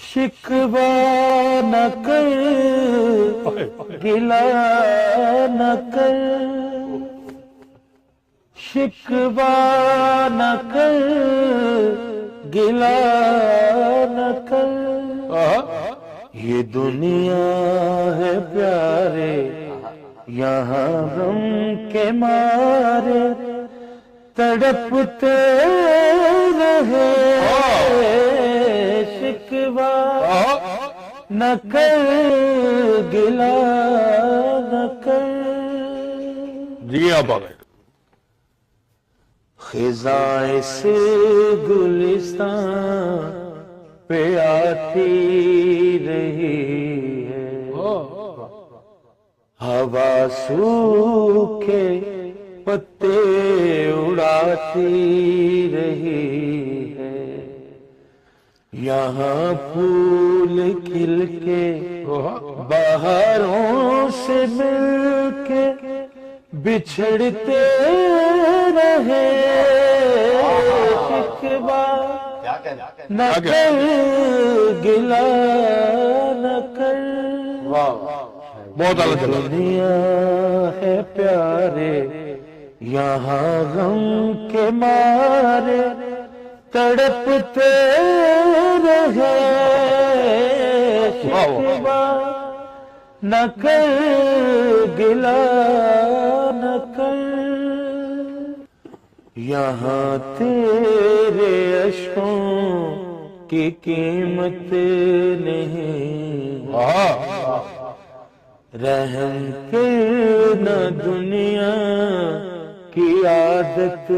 شکوہ نہ کر گلہ نہ کر شکوہ نہ کر گلہ نہ کر یہ دنیا ہے پیارے یہاں غم کے مارے تڑپتے رہے شکوہ نہ کر گلہ نہ کر جی آپ آگئے خزاں اس گلستان پہ آتی رہی ہے ہوا سوکھے پتے اڑاتی رہی ہے یہاں پھول کھل کے بہاروں سے مل کے بچھڑتے رہے شکوہ نہ کر گلہ نہ کر بہت اللہ دنیا ہے پیارے یہاں غم کے مارے تڑپتے رہے شکوہ نہ کر گلہ نہ کر یہاں تیرے اشکوں کی قیمت نہیں رحم کرنا دنیا کی عادت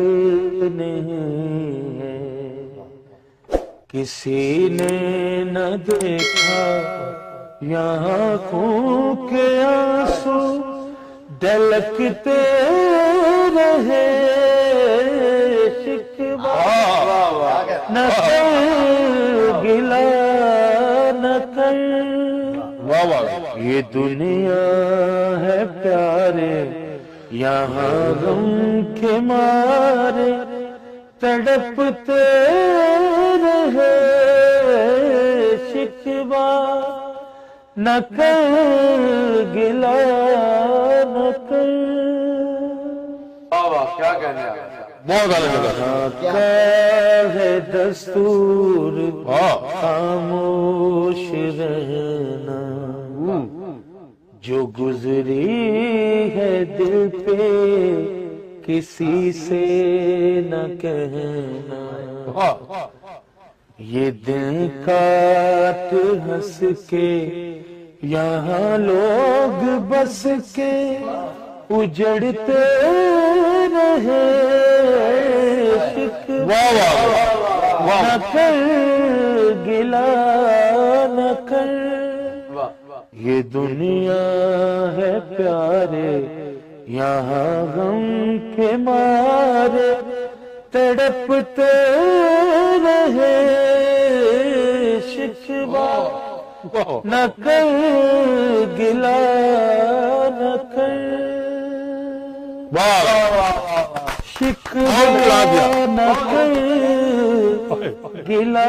نہیں ہے کسی نے نہ دیکھا یہاں آنکھوں کے آنسو ڈلکتے رہے شکوہ نہ کر گلہ نہ کر یہ دنیا ہے پیارے یہاں غم کے مارے تڑپتے رہے شکوہ نہ کر گلہ نہ کر کیا کہنے ہیں بہت اللہ کیا ہے دستور خاموش رہنا جو گزری ہے دل پہ کسی سے نہ کہنا یہ دن کاٹ ہنس کے یہاں لوگ بس کے اجڑتے رہے شکوہ نہ کر گلہ نہ کر یہ دنیا ہے پیارے یہاں غم کے مارے تڑپتے رہے شکوہ نہ کر گلہ نہ کر شکوہ نہ کر گلہ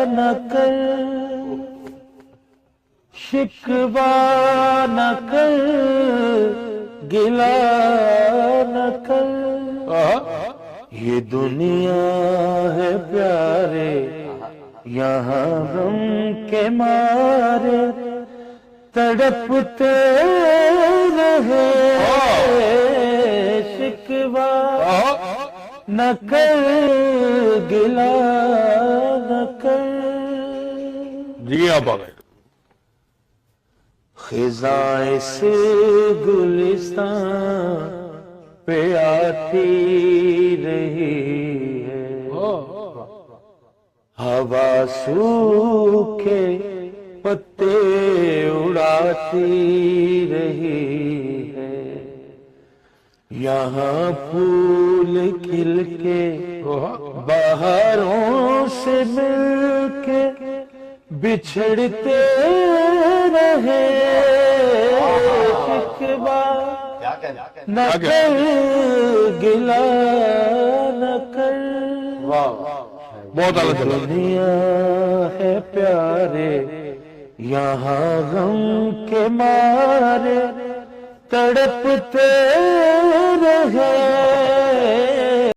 نہ کر شکوہ نہ کر گلہ نہ کر یہ دنیا ہے پیارے یہاں غم کے مارے تڑپتے رہے شکوہ نہ کر گلہ نہ کر جی آپ آگئے خزاں اس گلستان پہ آتی رہی ہے ہوا سوکھے پتے اڑاتی رہی ہے یہاں پھول کھل کے بہاروں سے مل کے بچھڑتے رہے شکوہ نہ کر گلہ نہ کر بہت اعلیٰ جگہ دنیا ہے پیارے یہاں غم کے مارے تڑپتے رہے